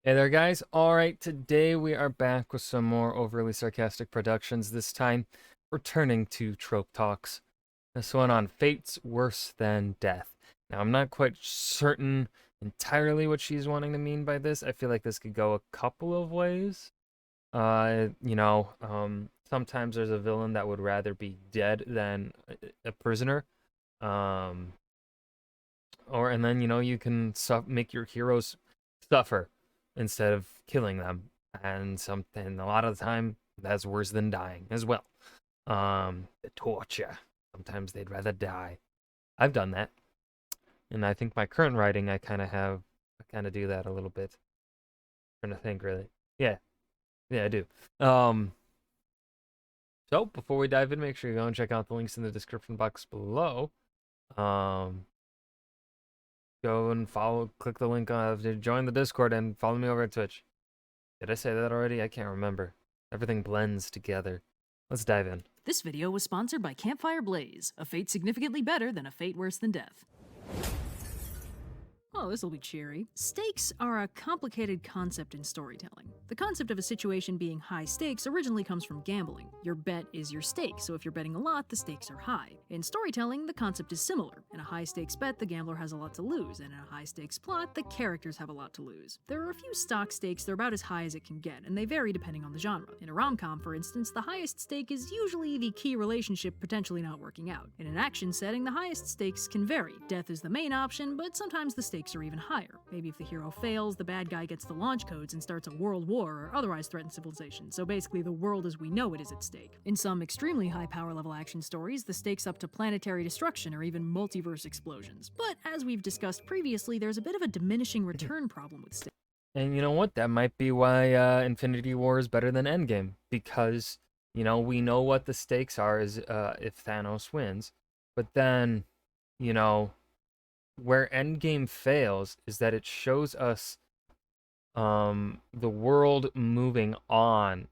Hey there, guys. All right, today we are back with some more overly sarcastic productions, this time returning to Trope Talks. This one on Fate's Worse Than Death. Now, I'm not quite certain entirely what she's wanting to mean by this. I feel like this could go a couple of ways. Sometimes there's a villain that would rather be dead than a prisoner. Um, and then, you can make your heroes suffer instead of killing them. And something, a lot of the time, that's worse than dying as well. The torture. Sometimes they'd rather die. I've done that. And I think my current writing, I kind of do that a little bit. I'm trying to think, really. Yeah, yeah, I do. Um, so before we dive in, make sure you go and check out the links in the description box below. Um, Go and click the link to join the Discord and follow me over at Twitch. Did I say that already? I can't remember. Everything blends together. Let's dive in. This video was sponsored by Campfire Blaze, a fate significantly better than a fate worse than death. Oh, this'll be cheery. Stakes are a complicated concept in storytelling. The concept of a situation being high stakes originally comes from gambling. Your bet is your stake, so if you're betting a lot, the stakes are high. In storytelling, the concept is similar. In a high stakes bet, the gambler has a lot to lose, and in a high stakes plot, the characters have a lot to lose. There are a few stock stakes that are about as high as it can get, and they vary depending on the genre. In a rom-com, for instance, the highest stake is usually the key relationship potentially not working out. In an action setting, the highest stakes can vary. Death is the main option, but sometimes the stakes are even higher. Maybe if the hero fails, the bad guy gets the launch codes and starts a world war or otherwise threatens civilization, so basically the world as we know it is at stake. In some extremely high power level action stories, the stakes up to planetary destruction or even multiverse explosions. But as we've discussed previously, there's a bit of a diminishing return problem with stakes. And you know what? That might be why Infinity War is better than Endgame. Because, we know what the stakes are is if Thanos wins. But then, you know, where Endgame fails is that it shows us the world moving on.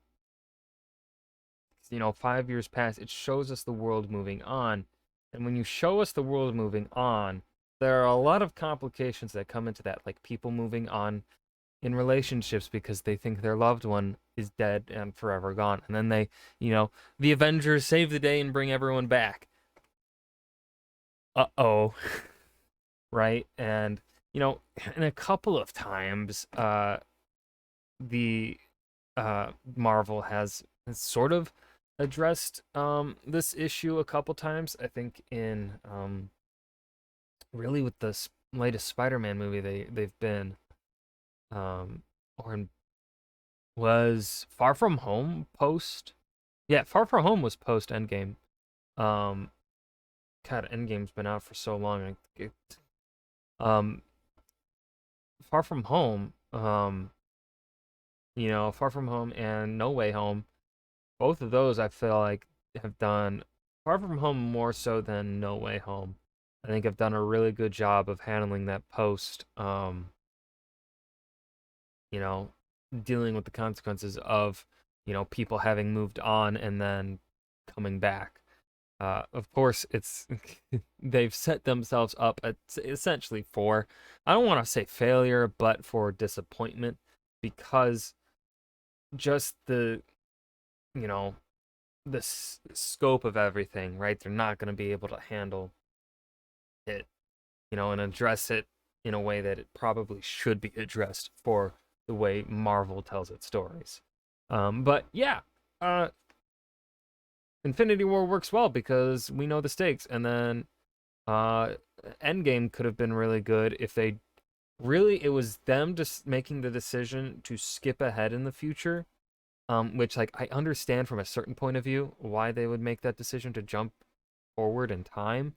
5 years pass, it shows us the world moving on. And when you show us the world moving on, there are a lot of complications that come into that, like people moving on in relationships because they think their loved one is dead and forever gone. And then the Avengers save the day and bring everyone back. Uh-oh. Right? And, and a couple of times, the Marvel has sort of addressed this issue a couple times. I think in really with the latest Spider-Man movie they've been or in was Far From Home post. Yeah, Far From Home was post Endgame. Um God, Endgame's been out for so long. Um Far From Home, Far From Home and No Way Home, both of those I feel like have done Far From Home more so than No Way Home. I think I've done a really good job of handling that post, you know, dealing with the consequences of, people having moved on and then coming back. Of course, it's they've set themselves up essentially for, I don't want to say failure, but for disappointment because just you know, the scope of everything, right? They're not going to be able to handle it, and address it in a way that it probably should be addressed for the way Marvel tells its stories. But yeah, uh, Infinity War works well because we know the stakes, and then uh, Endgame could have been really good if they really it was them just making the decision to skip ahead in the future. Which like I understand from a certain point of view why they would make that decision to jump forward in time.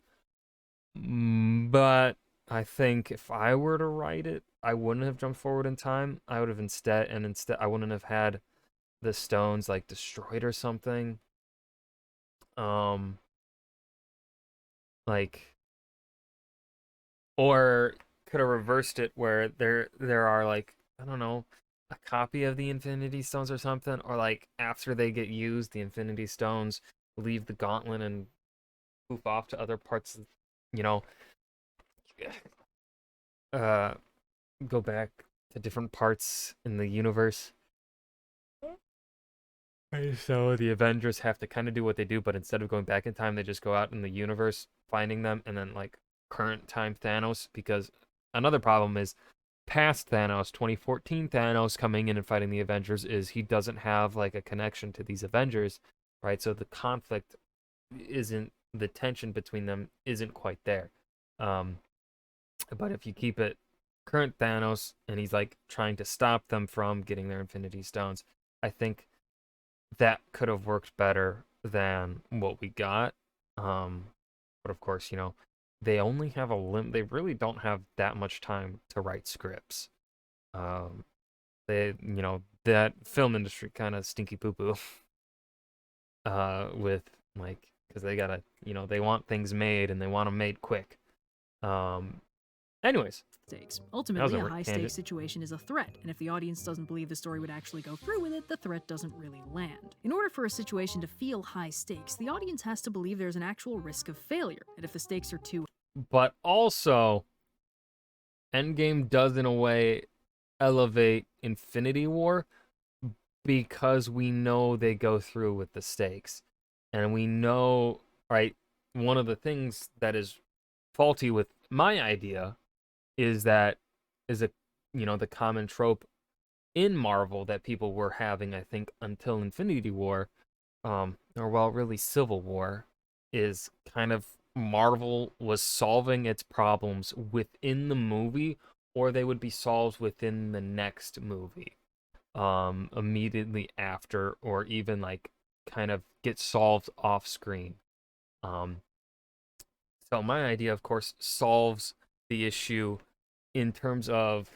But I think if I were to write it, I wouldn't have jumped forward in time. I would have instead I wouldn't have had the stones like destroyed or something. Um like or could have reversed it where there are like, I don't know, a copy of the Infinity Stones or something, or like after they get used, the Infinity Stones leave the gauntlet and poof off to other parts, you know, uh go back. to different parts in the universe. Right, so the Avengers have to kind of do what they do, but instead of going back in time, they just go out in the universe finding them, and then like current time Thanos. Because another problem is past Thanos, 2014 Thanos coming in and fighting the Avengers is he doesn't have like a connection to these Avengers, right? So the conflict isn't the tension between them isn't quite there. Um, but if you keep it current Thanos and he's like trying to stop them from getting their Infinity Stones, I think that could have worked better than what we got. Um, but of course, they only have they really don't have that much time to write scripts. Um, that film industry kind of stinky poo poo. With like, because they gotta, they want things made and they want them made quick. Um, anyways, Stakes. that was Ultimately, a a high tangent. stakes situation is a threat, and if the audience doesn't believe the story would actually go through with it, the threat doesn't really land. In order for a situation to feel high stakes, the audience has to believe there's an actual risk of failure, and if the stakes are too But also, Endgame does in a way elevate Infinity War because we know they go through with the stakes. And we know, right, one of the things that is faulty with my idea is that is a the common trope in Marvel that people were having, I think, until Infinity War, or well, really Civil War, is kind of Marvel was solving its problems within the movie, or they would be solved within the next movie, immediately after, or even like kind of get solved off screen. Um, so my idea, of course, solves the issue in terms of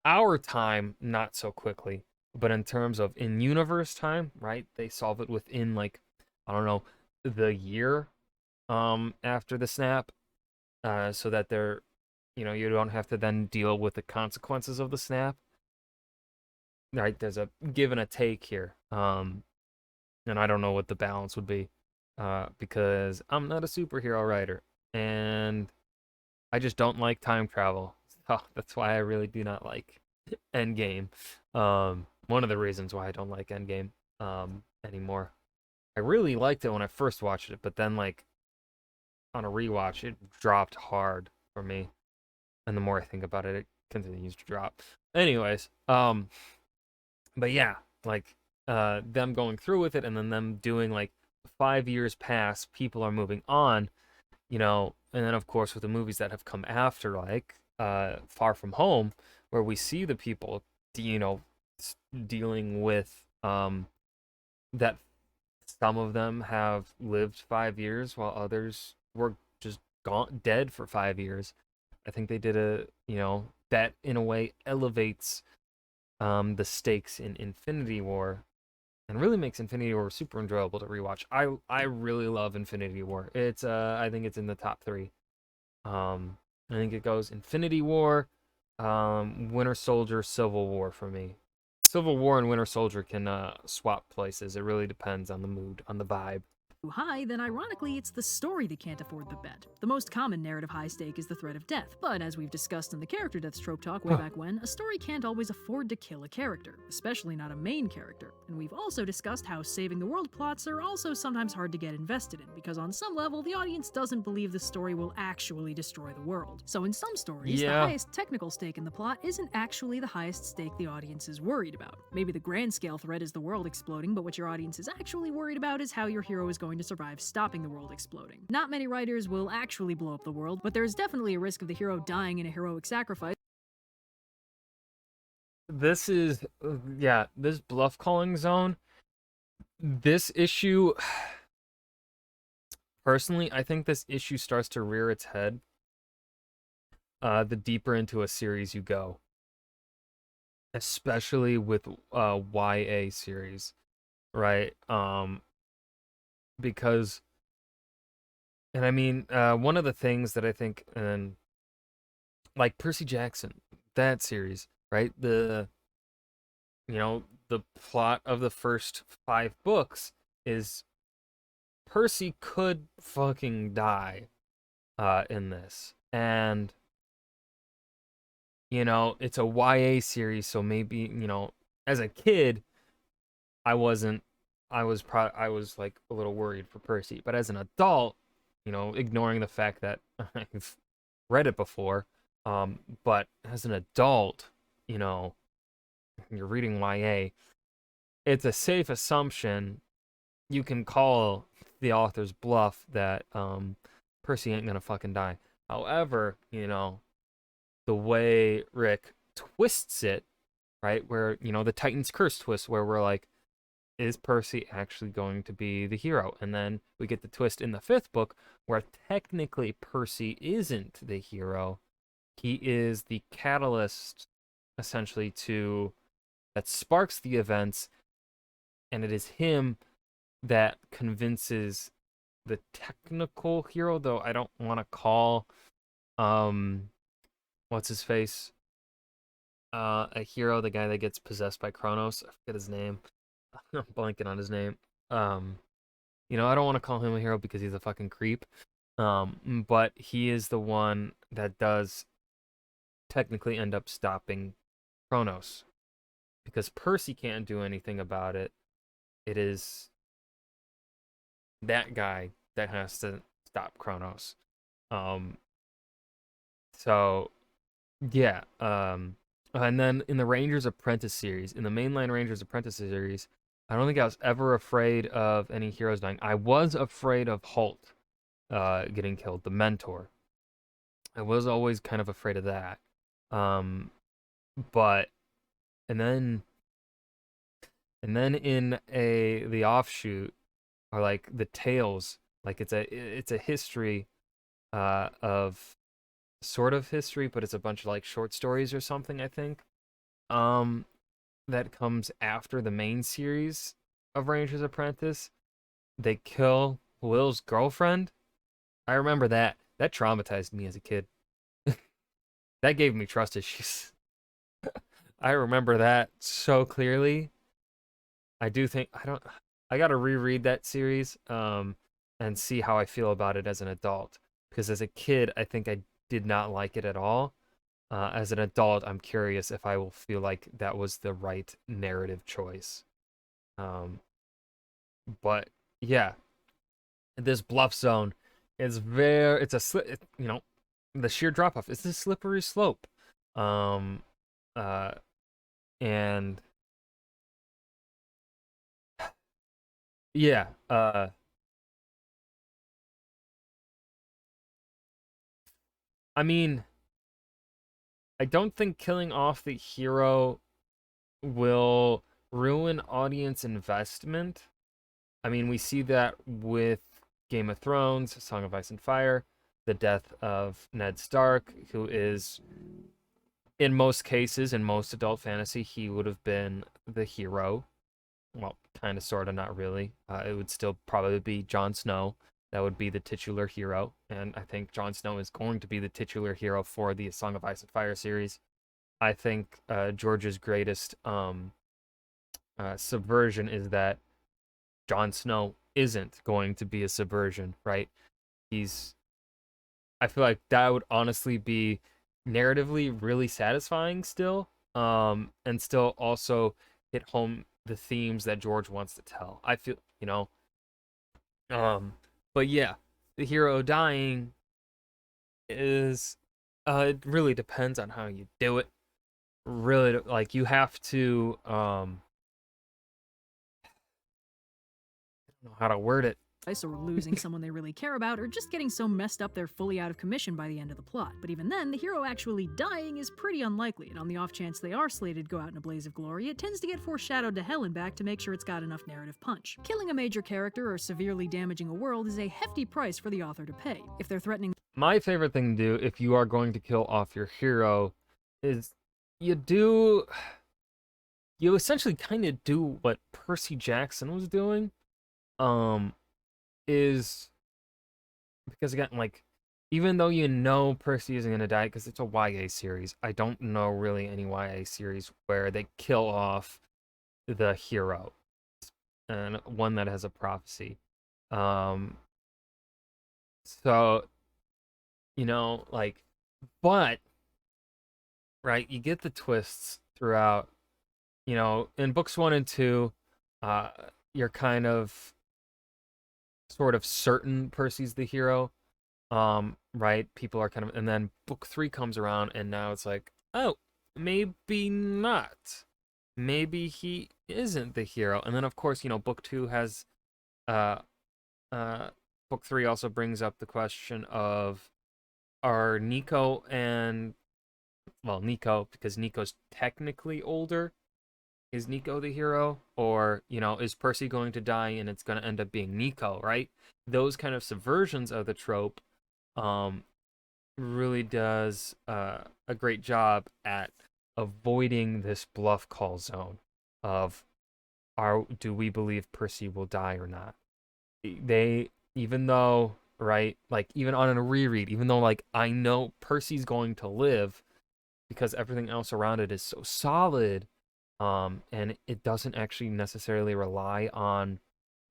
our time, not so quickly, but in terms of in universe time, right? They solve it within like, I don't know, the year after the snap, so that you don't have to then deal with the consequences of the snap. Right? There's a give and a take here. And I don't know what the balance would be, because I'm not a superhero writer, and I just don't like time travel. So that's why I really do not like Endgame. One of the reasons why I don't like Endgame anymore. I really liked it when I first watched it, but then like on a rewatch, it dropped hard for me. And the more I think about it, it continues to drop. Anyways, but yeah, like them going through with it and then them doing like 5 years pass, people are moving on, and then of course with the movies that have come after, like Far From Home, where we see the people, dealing with that some of them have lived 5 years while others were just gone dead for 5 years. I think they did that in a way elevates the stakes in Infinity War and really makes Infinity War super enjoyable to rewatch. I really love Infinity War. It's I think it's in the top 3. I think it goes Infinity War, Winter Soldier, Civil War for me. Civil War and Winter Soldier can swap places. It really depends on the mood, on the vibe. high, then ironically it's the story that can't afford the bet. The most common narrative high stake is the threat of death, but as we've discussed in the character deaths trope talk way back when, a story can't always afford to kill a character, especially not a main character. And we've also discussed how saving the world plots are also sometimes hard to get invested in, because on some level the audience doesn't believe the story will actually destroy the world. So in some stories, the Yeah. highest technical stake in the plot isn't actually the highest stake the audience is worried about. Maybe the grand scale threat is the world exploding, but what your audience is actually worried about is how your hero is going to survive stopping the world exploding. Not many writers will actually blow up the world, but there's definitely a risk of the hero dying in a heroic sacrifice. This is this bluff calling zone. This issue, personally, I think this issue starts to rear its head the deeper into a series you go, especially with YA series, right? Because, and I mean, one of the things that I think, and like Percy Jackson, that series, right? The plot of the first 5 books is Percy could fucking die in this. And you know, it's a YA series, so maybe, you know, as a kid, I wasn't I was like a little worried for Percy, but as an adult, you know, ignoring the fact that I've read it before, but as an adult, you know, you're reading YA, it's a safe assumption you can call the author's bluff that Percy ain't gonna fucking die. However, you know, the way Rick twists it, right, where, you know, the Titan's Curse twist, where we're like, is Percy actually going to be the hero? And then we get the twist in the fifth book where technically Percy isn't the hero. He is the catalyst, essentially, to that sparks the events, and it is him that convinces the technical hero, though I don't want to call um what's his face a hero, the guy that gets possessed by Kronos. I forget his name. I'm blanking on his name. Um you know, I don't want to call him a hero because he's a fucking creep. But he is the one that does technically end up stopping Kronos because Percy can't do anything about it. It is that guy that has to stop Kronos. Um, so yeah. And then in the Rangers Apprentice series, in the mainline Rangers Apprentice series, I don't think I was ever afraid of any heroes dying. I was afraid of Holt getting killed, the mentor. I was always kind of afraid of that. Um, but and then in a the offshoot are like the tales, like it's a history of sort of history, but it's a bunch of like short stories or something, I think. Um, that comes after the main series of Ranger's Apprentice. They kill Will's girlfriend. I remember that. That traumatized me as a kid. That gave me trust issues. I remember that so clearly. I do think I gotta reread that series and see how I feel about it as an adult. Because as a kid, I think I did not like it at all. As an adult, I'm curious if I will feel like that was the right narrative choice. Um, but yeah, this bluff zone is it's a you know, the sheer drop off. It's a slippery slope. Um, uh, and yeah, I mean, I don't think killing off the hero will ruin audience investment. I mean, we see that with Game of Thrones, Song of Ice and Fire, the death of Ned Stark, who is, in most cases, in most adult fantasy, he would have been the hero. Well, kind of, sort of, not really. It would still probably be Jon Snow. That would be the titular hero. And I think Jon Snow is going to be the titular hero for the Song of Ice and Fire series. I think George's greatest subversion is that Jon Snow isn't going to be a subversion, right? He's I feel like that would honestly be narratively really satisfying still, and still also hit home the themes that George wants to tell. I feel, you know, um, but yeah, the hero dying is, it really depends on how you do it. Really, like you have to, I don't know how to word it. Or losing someone they really care about, or just getting so messed up they're fully out of commission by the end of the plot. But even then, the hero actually dying is pretty unlikely, and on the off chance they are slated to go out in a blaze of glory, it tends to get foreshadowed to hell and back to make sure it's got enough narrative punch. Killing a major character or severely damaging a world is a hefty price for the author to pay. If they're threatening My favorite thing to do if you are going to kill off your hero is you do you essentially kind of do what Percy Jackson was doing. Um is because again, like, even though you know Percy isn't gonna die because it's a YA series, I don't know really any YA series where they kill off the hero and one that has a prophecy. Um, so you know, like, but right? You get the twists throughout. In books 1 and 2, uh, you're kind of sort of certain Percy's the hero. Right? People are kind of, and then book 3 comes around, and now it's like, oh, maybe not. Maybe he isn't the hero. And then, of course, book 2 has, uh, uh, book 3 also brings up the question of, are Nico and, well, Nico, because Nico's technically older, is Nico the hero? Or, is Percy going to die and it's going to end up being Nico, right? Those kind of subversions of the trope, um, really does a great job at avoiding this bluff call zone of, do we believe Percy will die or not? They, even though, right, like even on a reread, even though like I know Percy's going to live because everything else around it is so solid, and it doesn't actually necessarily rely on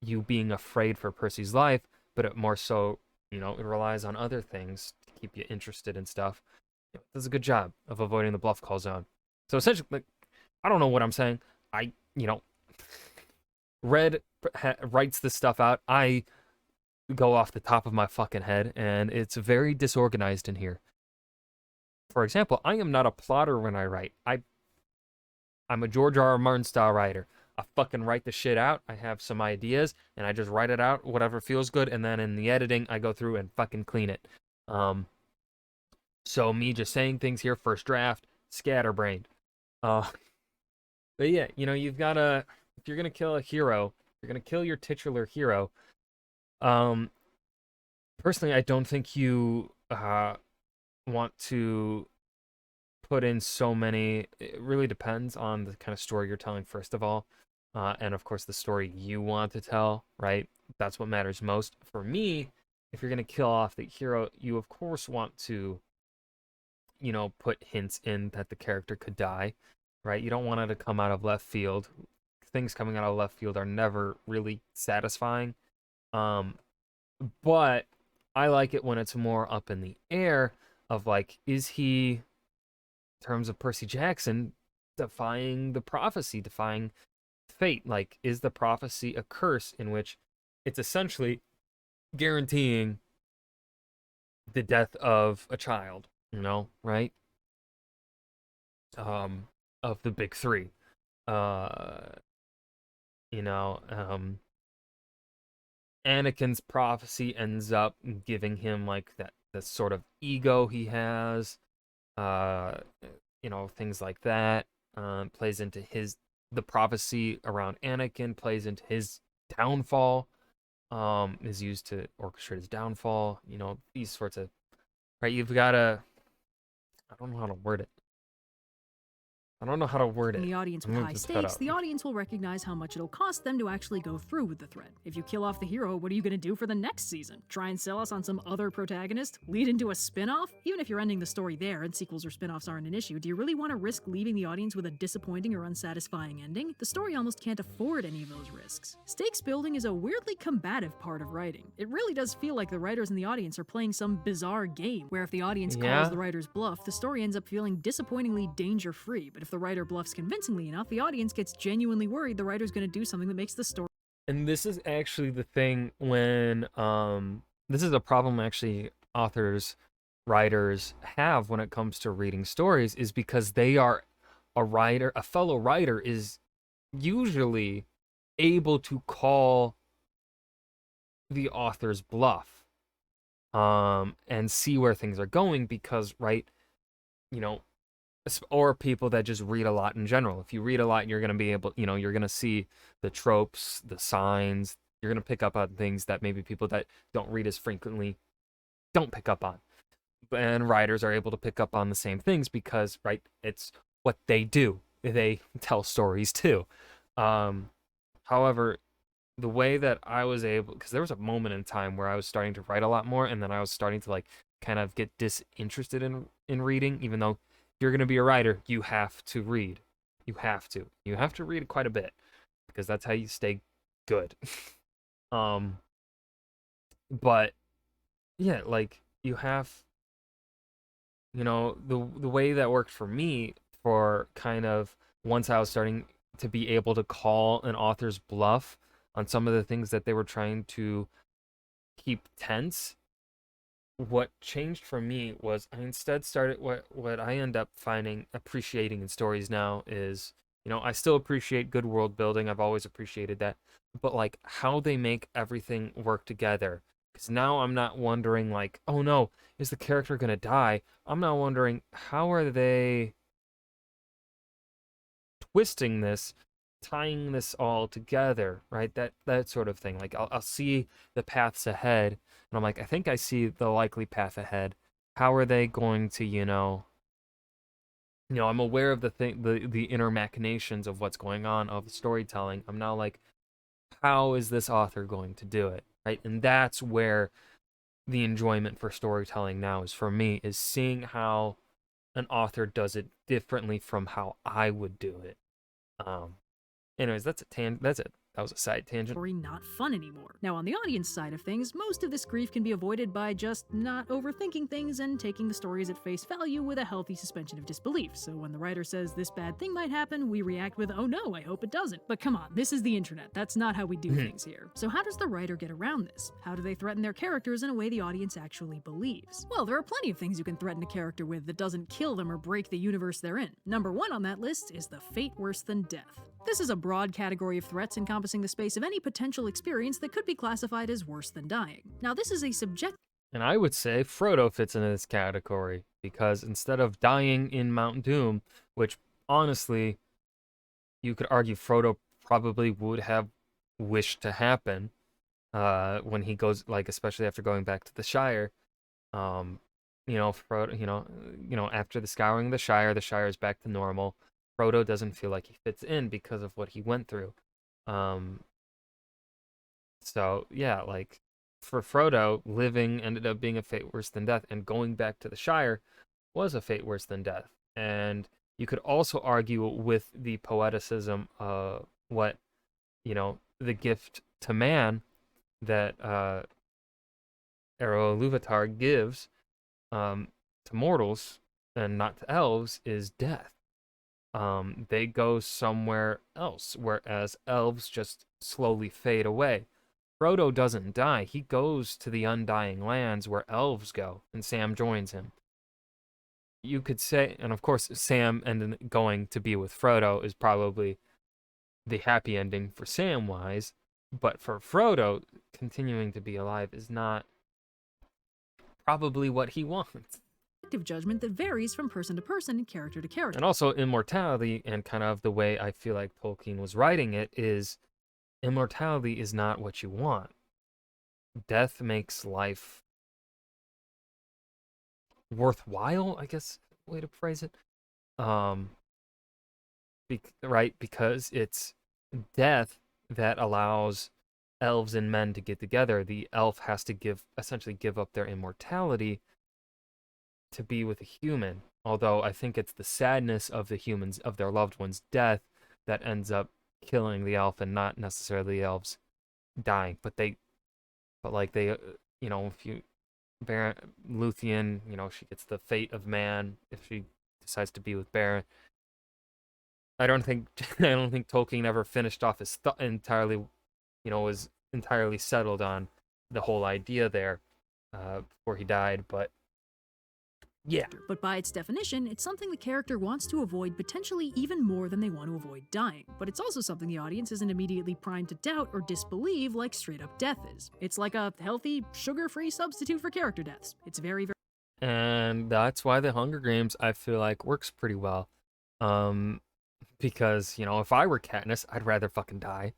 you being afraid for Percy's life, but it more so, it relies on other things to keep you interested in stuff. It does a good job of avoiding the bluff call zone. So essentially, like, I don't know what I'm saying. I, Red writes this stuff out. I go off the top of my fucking head, and it's very disorganized in here. For example, I am not a plotter when I write. I'm a George R. R. Martin style writer. I fucking write the shit out. I have some ideas, and I just write it out, whatever feels good, and then in the editing, I go through and fucking clean it. So me just saying things here, first draft, scatterbrained. Uh, but yeah, you've gotta, if you're gonna kill a hero, you're gonna kill your titular hero. Um, Personally, I don't think you want to put in so many. It really depends on the kind of story you're telling, first of all. And of course, the story you want to tell, right? That's what matters most. For me, if you're going to kill off the hero, you of course want to, put hints in that the character could die, right? You don't want it to come out of left field. Things coming out of left field are never really satisfying. Um, but I like it when it's more up in the air of like, is he, in terms of Percy Jackson, defying the prophecy, defying fate? Like, is the prophecy a curse in which it's essentially guaranteeing the death of a child, right? Um, of the big three. Uh, you know, um, Anakin's prophecy ends up giving him like that sort of ego he has, uh, things like that. Plays into the prophecy around Anakin plays into his downfall. Is used to orchestrate his downfall. These sorts of, right. You've got to. I don't know how to word it. I don't know how to word it. The audience I'm with gonna high just cut stakes, out. the audience will recognize how much it'll cost them to actually go through with the thread. If you kill off the hero, what are you going to do for the next season? Try and sell us on some other protagonist? Lead into a spin-off? Even if you're ending the story there and sequels or spin-offs aren't an issue, do you really want to risk leaving the audience with a disappointing or unsatisfying ending? The story almost can't afford any of those risks. Stakes building is a weirdly combative part of writing. It really does feel like the writers and the audience are playing some bizarre game, where if the audience calls the writer's bluff, the story ends up feeling disappointingly danger-free, but if the writer bluffs convincingly enough, the audience gets genuinely worried the writer's going to do something that makes the story. And this is actually the thing when this is a problem actually writers have when it comes to reading stories, is because they are a fellow writer is usually able to call the author's bluff, and see where things are going, because, right, you know or people that just read a lot in general. If you read a lot, you're going to be able, you're going to see the tropes, the signs. You're going to pick up on things that maybe people that don't read as frequently don't pick up on. And writers are able to pick up on the same things because, right, it's what they do. They tell stories too. However, the way that I was able, because there was a moment in time where I was starting to write a lot more, and then I was starting to like kind of get disinterested in reading, even though if you're going to be a writer, you have to read. You have to read quite a bit, because that's how you stay good. um but yeah, like, you have the way that worked for me, for kind of once I was starting to be able to call an author's bluff on some of the things that they were trying to keep tense, what changed for me was I instead started what I end up finding appreciating in stories now is, I still appreciate good world building. I've always appreciated that. But like how they make everything work together. Because now I'm not wondering like, oh no, is the character gonna die? I'm not wondering how are they twisting this, tying this all together, right? That sort of thing. Like I'll see the paths ahead, and I'm like, I think I see the likely path ahead. How are they going to, I'm aware of the inner machinations of what's going on of storytelling. I'm now like, how is this author going to do it, right? And that's where the enjoyment for storytelling now is for me, is seeing how an author does it differently from how I would do it. Um, Anyways, that's it. That was a side tangent. Story not fun anymore. Now, on the audience side of things, most of this grief can be avoided by just not overthinking things and taking the stories at face value with a healthy suspension of disbelief. So when the writer says this bad thing might happen, we react with, oh no, I hope it doesn't. But come on, this is the internet. That's not how we do things here. So how does the writer get around this? How do they threaten their characters in a way the audience actually believes? Well, there are plenty of things you can threaten a character with that doesn't kill them or break the universe they're in. Number one on that list is the fate worse than death. This is a broad category of threats encompassing the space of any potential experience that could be classified as worse than dying. Now, this is a subjective. And I would say Frodo fits into this category because instead of dying in Mount Doom, which honestly, you could argue Frodo probably would have wished to happen when he goes, like, especially after going back to the Shire. Frodo, after the scouring of the Shire is back to normal. Frodo doesn't feel like he fits in because of what he went through. So yeah, like for Frodo, living ended up being a fate worse than death, and going back to the Shire was a fate worse than death. And you could also argue with the poeticism of what, the gift to man that Ero Ilúvatar gives to mortals and not to elves is death. They go somewhere else, whereas elves just slowly fade away. Frodo doesn't die. He goes to the Undying Lands where elves go, and Sam joins him. You could say, and of course, Sam ended going to be with Frodo is probably the happy ending for Samwise, but for Frodo, continuing to be alive is not probably what he wants. Judgment that varies from person to person and character to character. And also immortality, and kind of the way I feel like Tolkien was writing it is immortality is not what you want. Death makes life worthwhile, I guess, way to phrase it. Right, because it's death that allows elves and men to get together. The elf has to essentially give up their immortality to be with a human. Although I think it's the sadness of the humans, of their loved one's death, that ends up killing the elf, and not necessarily the elves dying. But if you Baron Luthien, she gets the fate of man if she decides to be with Baron. I don't think Tolkien ever finished off his entirely, was entirely settled on the whole idea there before he died, but yeah. But by its definition, it's something the character wants to avoid potentially even more than they want to avoid dying. But it's also something the audience isn't immediately primed to doubt or disbelieve like straight up death is. It's like a healthy, sugar-free substitute for character deaths. It's very, very... And that's why the Hunger Games, I feel like, works pretty well. Because, if I were Katniss, I'd rather fucking die.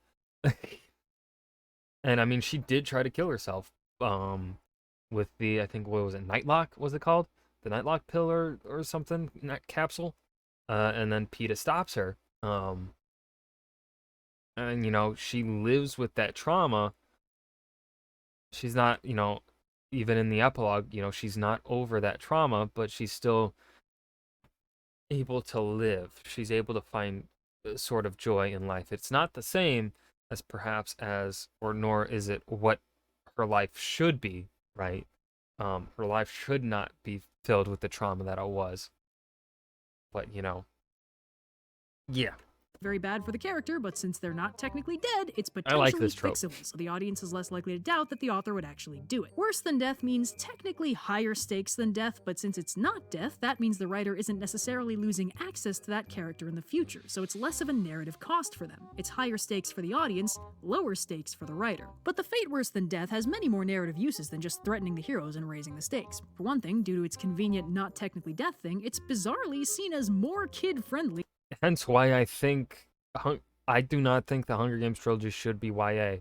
And I mean, she did try to kill herself. With the, I think, what was it, Nightlock, was it called? The Nightlock pill or something, that capsule. And then Peeta stops her. And, she lives with that trauma. She's not, even in the epilogue, she's not over that trauma, but she's still able to live. She's able to find sort of joy in life. It's not the same as perhaps nor is it what her life should be, right? Her life should not be filled with the trauma that it was. But, yeah, very bad for the character, but since they're not technically dead, it's I like potentially this trope. fixable, so the audience is less likely to doubt that the author would actually do it. Worse than death means technically higher stakes than death, but since it's not death, that means the writer isn't necessarily losing access to that character in the future, so it's less of a narrative cost for them. It's higher stakes for the audience, lower stakes for the writer. But the fate worse than death has many more narrative uses than just threatening the heroes and raising the stakes. For one thing, due to its convenient not technically death thing, it's bizarrely seen as more kid-friendly. Hence why I do not think the Hunger Games trilogy should be YA.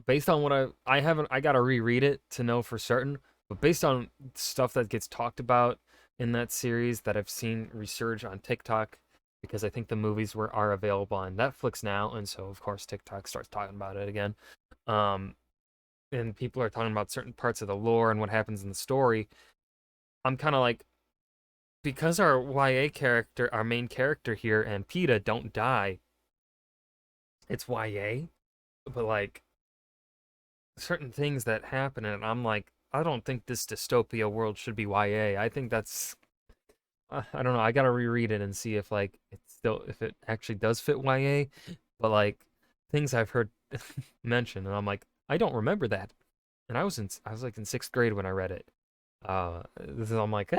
Based on what I gotta reread it to know for certain, but based on stuff that gets talked about in that series that I've seen resurge on TikTok, because I think the movies are available on Netflix now, and so of course TikTok starts talking about it again. And people are talking about certain parts of the lore and what happens in the story. I'm kind of like, because our main character here, and PETA don't die, it's YA, but like certain things that happen, and I'm like, I don't think this dystopia world should be YA. I think that's, I don't know. I gotta reread it and see if like if it actually does fit YA. But like things I've heard mentioned, and I'm like, I don't remember that. And I was like in 6th grade when I read it. I'm like,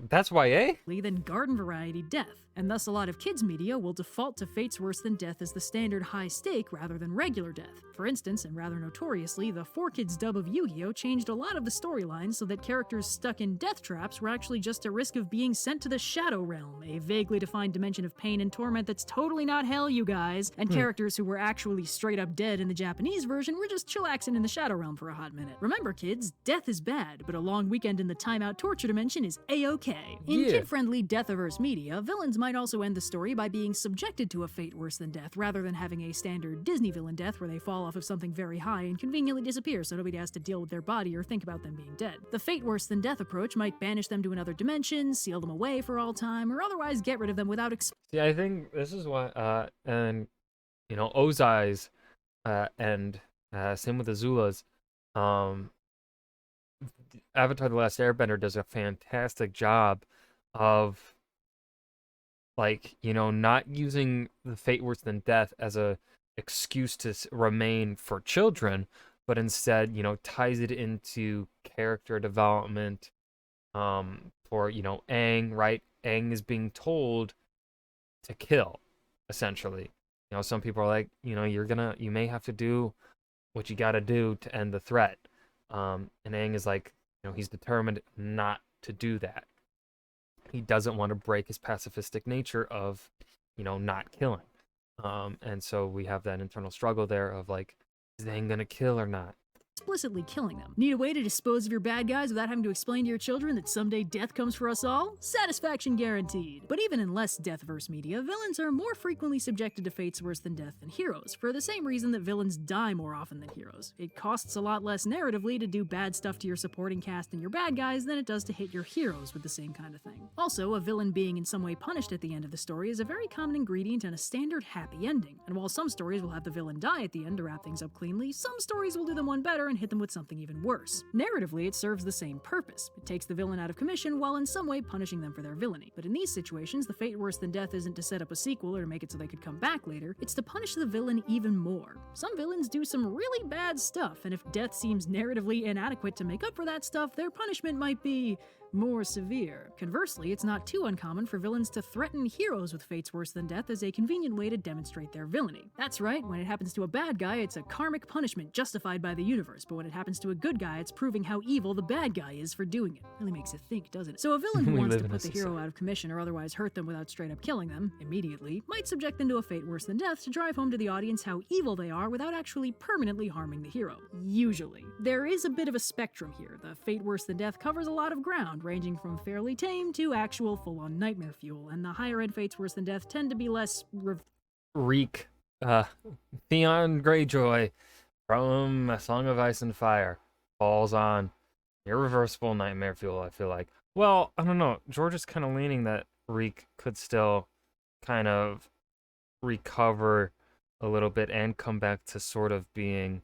that's YA? Than garden variety death, and thus a lot of kids' media will default to fates worse than death as the standard high stake rather than regular death. For instance, and rather notoriously, the 4Kids dub of Yu-Gi-Oh! Changed a lot of the storylines so that characters stuck in death traps were actually just at risk of being sent to the Shadow Realm, a vaguely defined dimension of pain and torment that's totally not hell, you guys, and characters who were actually straight up dead in the Japanese version were just chillaxing in the Shadow Realm for a hot minute. Remember, kids, death is bad, but a long weekend in the timeout torture dimension is A-OK. In kid-friendly death-averse media, villains might also end the story by being subjected to a fate worse than death, rather than having a standard Disney villain death where they fall off of something very high and conveniently disappear so nobody has to deal with their body or think about them being dead. The fate worse than death approach might banish them to another dimension, seal them away for all time, or otherwise get rid of them without See, I think this is why, and, Ozai's, and same with Azula's, Avatar The Last Airbender does a fantastic job of, like, not using the fate worse than death as a excuse to remain for children, but instead, ties it into character development, for, Aang, right? Aang is being told to kill, essentially. Some people are like, you may have to do what you gotta do to end the threat. And Aang is like, he's determined not to do that. He doesn't want to break his pacifistic nature of, not killing. And so we have that internal struggle there of like, is Aang gonna kill or not? explicitly killing them. Need a way to dispose of your bad guys without having to explain to your children that someday death comes for us all? Satisfaction guaranteed. But even in less death-verse media, villains are more frequently subjected to fates worse than death than heroes, for the same reason that villains die more often than heroes. It costs a lot less narratively to do bad stuff to your supporting cast and your bad guys than it does to hit your heroes with the same kind of thing. Also, a villain being in some way punished at the end of the story is a very common ingredient in a standard happy ending, and while some stories will have the villain die at the end to wrap things up cleanly, some stories will do them one better and hit them with something even worse. Narratively, it serves the same purpose. It takes the villain out of commission while in some way punishing them for their villainy. But in these situations, the fate worse than death isn't to set up a sequel or to make it so they could come back later, it's to punish the villain even more. Some villains do some really bad stuff, and if death seems narratively inadequate to make up for that stuff, their punishment might be more severe. Conversely, it's not too uncommon for villains to threaten heroes with fates worse than death as a convenient way to demonstrate their villainy. That's right, when it happens to a bad guy, it's a karmic punishment justified by the universe, but when it happens to a good guy, it's proving how evil the bad guy is for doing it. Really makes you think, doesn't it? So a villain who wants to put the hero out of commission or otherwise hurt them without straight up killing them, immediately, might subject them to a fate worse than death to drive home to the audience how evil they are without actually permanently harming the hero. Usually. There is a bit of a spectrum here. The fate worse than death covers a lot of ground, ranging from fairly tame to actual full-on nightmare fuel, and the higher-end fates worse than death tend to be less Reek, Theon Greyjoy from A Song of Ice and Fire falls on irreversible nightmare fuel, I feel like. Well, I don't know. George is kind of leaning that Reek could still kind of recover a little bit and come back to sort of being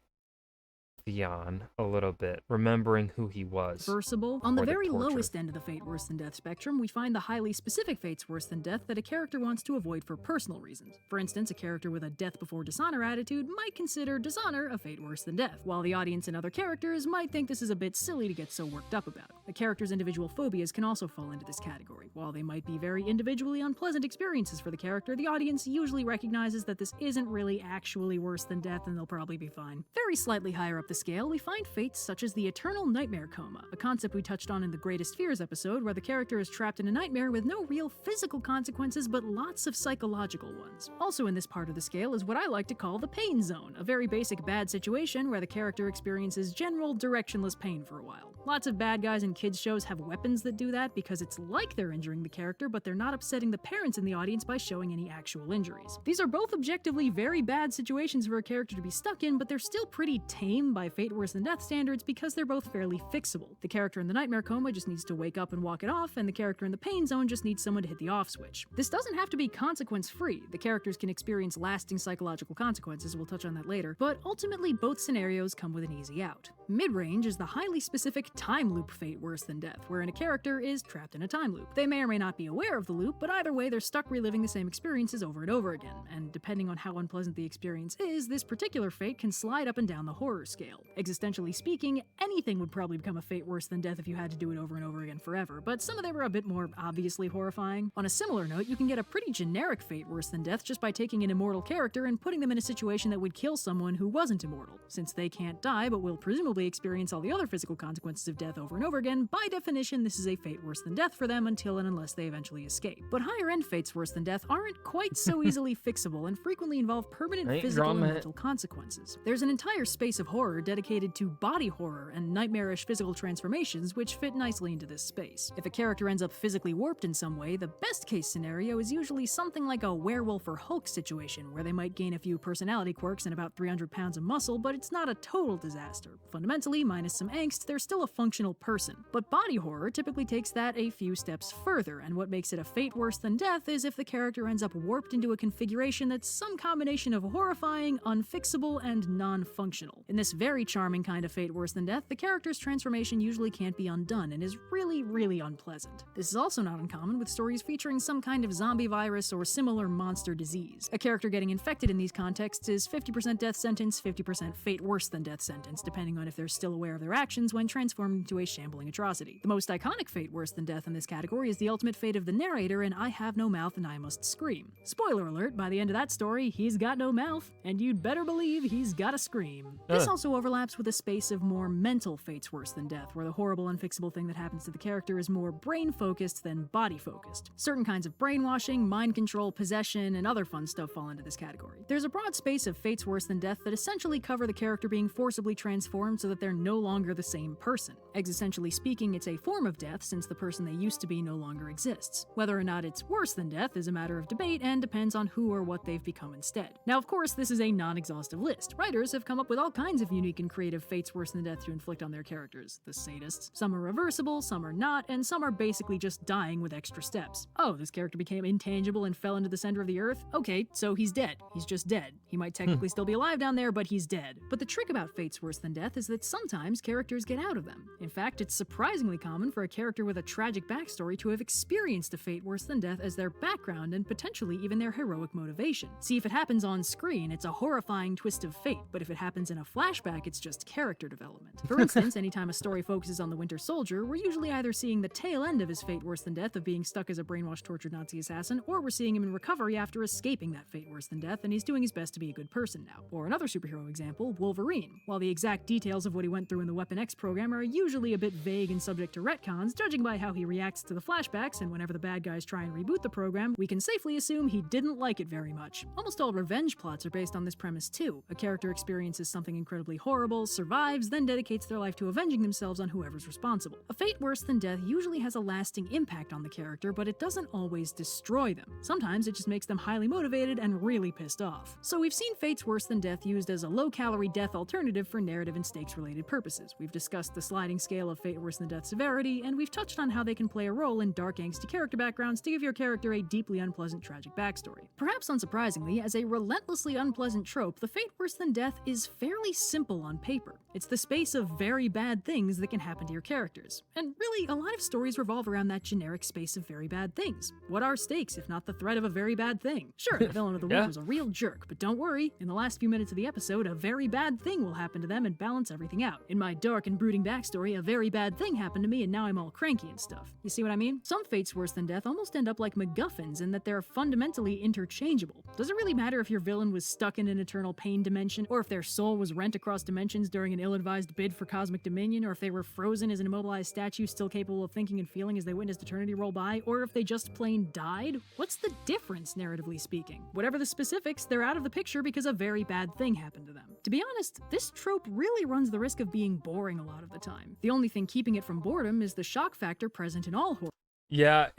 Theon a little bit, remembering who he was. Reversible. On the Or the very torture. lowest end of the fate worse than death spectrum, we find the highly specific fates worse than death that a character wants to avoid for personal reasons. For instance, a character with a death before dishonor attitude might consider dishonor a fate worse than death, while the audience and other characters might think this is a bit silly to get so worked up about. A character's individual phobias can also fall into this category. While they might be very individually unpleasant experiences for the character, the audience usually recognizes that this isn't really actually worse than death and they'll probably be fine. Very slightly higher up the scale, we find fates such as the eternal nightmare coma, a concept we touched on in the Greatest Fears episode, where the character is trapped in a nightmare with no real physical consequences but lots of psychological ones. Also in this part of the scale is what I like to call the pain zone, a very basic bad situation where the character experiences general directionless pain for a while. Lots of bad guys in kids shows have weapons that do that because it's like they're injuring the character, but they're not upsetting the parents in the audience by showing any actual injuries. These are both objectively very bad situations for a character to be stuck in, but they're still pretty tame by fate worse than death standards because they're both fairly fixable. The character in the nightmare coma just needs to wake up and walk it off, and the character in the pain zone just needs someone to hit the off switch. This doesn't have to be consequence-free. The characters can experience lasting psychological consequences, we'll touch on that later, but ultimately both scenarios come with an easy out. Mid-range is the highly specific time loop fate worse than death, wherein a character is trapped in a time loop. They may or may not be aware of the loop, but either way they're stuck reliving the same experiences over and over again, and depending on how unpleasant the experience is, this particular fate can slide up and down the horror scale. Existentially speaking, anything would probably become a fate worse than death if you had to do it over and over again forever, but some of them are a bit more obviously horrifying. On a similar note, you can get a pretty generic fate worse than death just by taking an immortal character and putting them in a situation that would kill someone who wasn't immortal. Since they can't die but will presumably experience all the other physical consequences of death over and over again, by definition this is a fate worse than death for them until and unless they eventually escape. But higher end fates worse than death aren't quite so easily fixable and frequently involve permanent physical and mental consequences. There's an entire space of horror dedicated to body horror and nightmarish physical transformations which fit nicely into this space. If a character ends up physically warped in some way, the best case scenario is usually something like a werewolf or Hulk situation where they might gain a few personality quirks and about 300 pounds of muscle, but it's not a total disaster. Fundamentally, minus some angst, they're still a functional person. But body horror typically takes that a few steps further, and what makes it a fate worse than death is if the character ends up warped into a configuration that's some combination of horrifying, unfixable, and non-functional. In this very charming kind of fate worse than death, the character's transformation usually can't be undone and is really, really unpleasant. This is also not uncommon with stories featuring some kind of zombie virus or similar monster disease. A character getting infected in these contexts is 50% death sentence, 50% fate worse than death sentence, depending on if they're still aware of their actions when transformed into a shambling atrocity. The most iconic fate worse than death in this category is the ultimate fate of the narrator in I Have No Mouth and I Must Scream. Spoiler alert, by the end of that story, he's got no mouth, and you'd better believe he's gotta scream. This also overlaps with a space of more mental fates worse than death, where the horrible, unfixable thing that happens to the character is more brain-focused than body-focused. Certain kinds of brainwashing, mind control, possession, and other fun stuff fall into this category. There's a broad space of fates worse than death that essentially cover the character being forcibly transformed so that they're no longer the same person. Existentially speaking, it's a form of death since the person they used to be no longer exists. Whether or not it's worse than death is a matter of debate and depends on who or what they've become instead. Now, of course, this is a non-exhaustive list. Writers have come up with all kinds of unique and creative fates worse than death to inflict on their characters. The sadists. Some are reversible, some are not, and some are basically just dying with extra steps. Oh, this character became intangible and fell into the center of the earth? Okay, so he's dead. He's just dead. He might technically still be alive down there, but he's dead. But the trick about fates worse than death is that sometimes characters get out of them. In fact, it's surprisingly common for a character with a tragic backstory to have experienced a fate worse than death as their background and potentially even their heroic motivation. See, if it happens on screen, it's a horrifying twist of fate, but if it happens in a flashback, it's just character development. For instance, anytime a story focuses on the Winter Soldier, we're usually either seeing the tail end of his fate worse than death of being stuck as a brainwashed, tortured Nazi assassin, or we're seeing him in recovery after escaping that fate worse than death, and he's doing his best to be a good person now. Or another superhero example, Wolverine. While the exact details of what he went through in the Weapon X program are usually a bit vague and subject to retcons, judging by how he reacts to the flashbacks and whenever the bad guys try and reboot the program, we can safely assume he didn't like it very much. Almost all revenge plots are based on this premise too. A character experiences something incredibly horrible, survives, then dedicates their life to avenging themselves on whoever's responsible. A fate worse than death usually has a lasting impact on the character, but it doesn't always destroy them. Sometimes it just makes them highly motivated and really pissed off. So we've seen fates worse than death used as a low-calorie death alternative for narrative and stakes-related purposes. We've discussed the sliding scale of fate worse than death severity, and we've touched on how they can play a role in dark, angsty character backgrounds to give your character a deeply unpleasant, tragic backstory. Perhaps unsurprisingly, as a relentlessly unpleasant trope, the fate worse than death is fairly simple simple on paper. It's the space of very bad things that can happen to your characters. And really, a lot of stories revolve around that generic space of very bad things. What are stakes if not the threat of a very bad thing? Sure, the villain of the week Yeah. was a real jerk, but don't worry, in the last few minutes of the episode, a very bad thing will happen to them and balance everything out. In my dark and brooding backstory, a very bad thing happened to me and now I'm all cranky and stuff. You see what I mean? Some fates worse than death almost end up like MacGuffins in that they're fundamentally interchangeable. Does it really matter if your villain was stuck in an eternal pain dimension, or if their soul was rent across dimensions during an ill-advised bid for cosmic dominion, or if they were frozen as an immobilized statue still capable of thinking and feeling as they witnessed eternity roll by, or if they just plain died? What's the difference, narratively speaking? Whatever the specifics, they're out of the picture because a very bad thing happened to them. To be honest, this trope really runs the risk of being boring a lot of the time. The only thing keeping it from boredom is the shock factor present in all horror. Yeah,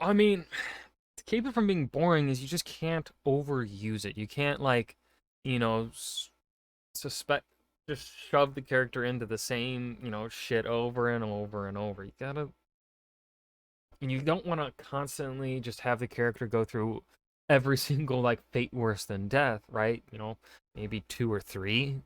I mean, to keep it from being boring is you just can't overuse it. You can't, like, you know, just shove the character into the same, shit over and over and over. And you don't want to constantly just have the character go through every single, like, fate worse than death, right? Maybe 2 or 3.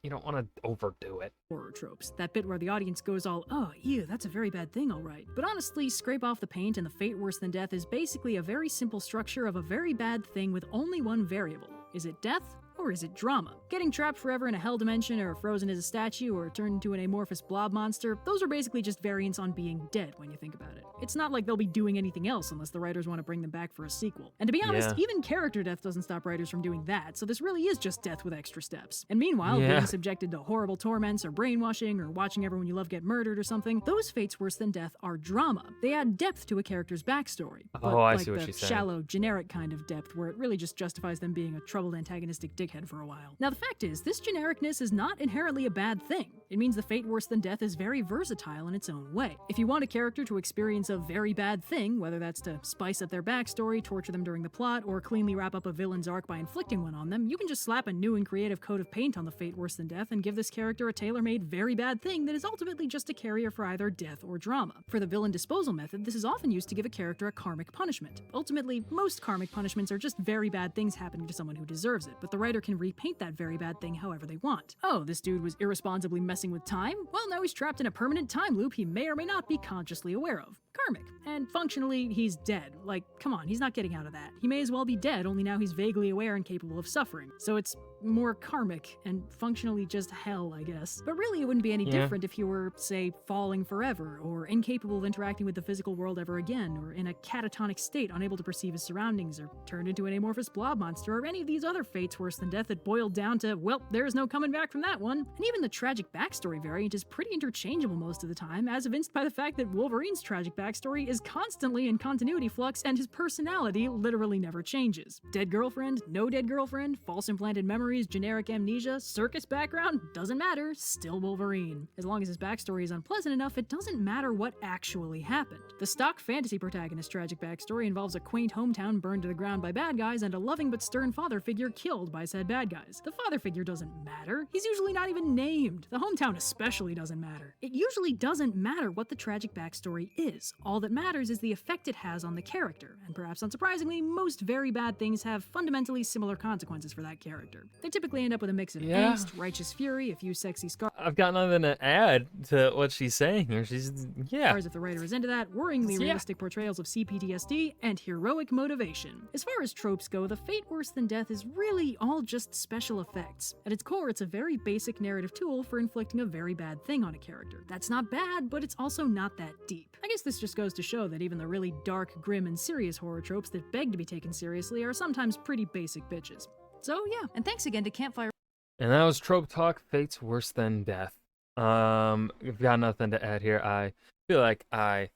You don't want to overdo it. Horror tropes. That bit where the audience goes all, oh, ew, that's a very bad thing, alright. But honestly, scrape off the paint and the fate worse than death is basically a very simple structure of a very bad thing with only one variable. Is it death? Or is it drama? Getting trapped forever in a hell dimension, or frozen as a statue, or turned into an amorphous blob monster, those are basically just variants on being dead when you think about it. It's not like they'll be doing anything else unless the writers want to bring them back for a sequel. And to be honest, even character death doesn't stop writers from doing that, so this really is just death with extra steps. And meanwhile, being subjected to horrible torments, or brainwashing, or watching everyone you love get murdered or something, those fates worse than death are drama. They add depth to a character's backstory. But I see what she's saying. Shallow, generic kind of depth where it really just justifies them being a troubled antagonistic dickhead for a while. Now, the fact is, this genericness is not inherently a bad thing. It means the fate worse than death is very versatile in its own way. If you want a character to experience a very bad thing, whether that's to spice up their backstory, torture them during the plot, or cleanly wrap up a villain's arc by inflicting one on them, you can just slap a new and creative coat of paint on the fate worse than death and give this character a tailor-made very bad thing that is ultimately just a carrier for either death or drama. For the villain disposal method, this is often used to give a character a karmic punishment. Ultimately, most karmic punishments are just very bad things happening to someone who deserves it, but the writer can repaint that very bad thing however they want. Oh, this dude was irresponsibly messing with time? Well, now he's trapped in a permanent time loop he may or may not be consciously aware of. Karmic. And functionally, he's dead. Like, come on, he's not getting out of that. He may as well be dead, only now he's vaguely aware and capable of suffering. So it's more karmic and functionally just hell, I guess. But really, it wouldn't be any different if you were, say, falling forever, or incapable of interacting with the physical world ever again, or in a catatonic state, unable to perceive his surroundings, or turned into an amorphous blob monster, or any of these other fates worse than death that boiled down to, well, there's no coming back from that one. And even the tragic backstory variant is pretty interchangeable most of the time, as evinced by the fact that Wolverine's tragic backstory is constantly in continuity flux and his personality literally never changes. Dead girlfriend, no dead girlfriend, false implanted memories, generic amnesia, circus background, doesn't matter, still Wolverine. As long as his backstory is unpleasant enough, it doesn't matter what actually happened. The stock fantasy protagonist's tragic backstory involves a quaint hometown burned to the ground by bad guys and a loving but stern father figure killed by said bad guys. The father figure doesn't matter. He's usually not even named. The hometown especially doesn't matter. It usually doesn't matter what the tragic backstory is. All that matters is the effect it has on the character, and perhaps unsurprisingly, most very bad things have fundamentally similar consequences for that character. They typically end up with a mix of angst, righteous fury, a few sexy scars. I've got nothing to add to what she's saying here. If the writer is into that, worryingly realistic portrayals of CPTSD, and heroic motivation. As far as tropes go, the fate worse than death is really all just special effects. At its core, it's a very basic narrative tool for inflicting a very bad thing on a character. That's not bad, but it's also not that deep. I guess this just goes to show that even the really dark, grim, and serious horror tropes that beg to be taken seriously are sometimes pretty basic bitches. So yeah, and thanks again to Campfire. And that was Trope Talk, Fate's Worse Than Death. I've got nothing to add here. I feel like I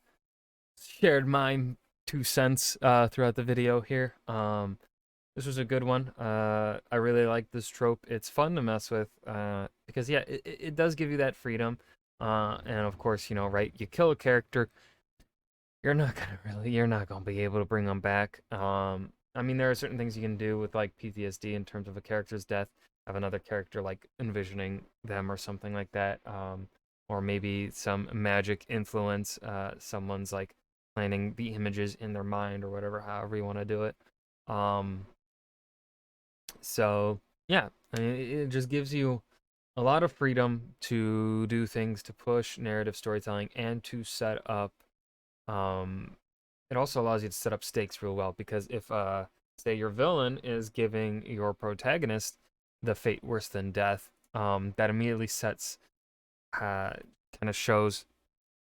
shared my 2 cents throughout the video here. This was a good one. I really like this trope. It's fun to mess with because it does give you that freedom. And of course, right, you kill a character, you're not gonna be able to bring them back. I mean, there are certain things you can do with like PTSD in terms of a character's death. Have another character like envisioning them or something like that, or maybe some magic influence. Someone's like planting the images in their mind or whatever, however you want to do it. So yeah, I mean, it just gives you a lot of freedom to do things to push narrative storytelling and to set up. Um, it also allows you to set up stakes real well because if, say, your villain is giving your protagonist the fate worse than death, that immediately sets, kind of shows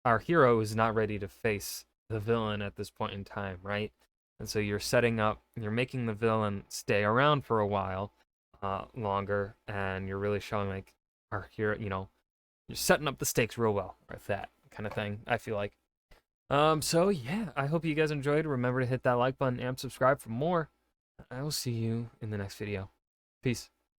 our hero is not ready to face the villain at this point in time, right? And so you're setting up, you're making the villain stay around for a while longer, and you're really showing like our hero, you're setting up the stakes real well with that kind of thing, I feel like. So yeah, I hope you guys enjoyed. Remember to hit that like button and subscribe for more. I will see you in the next video. Peace.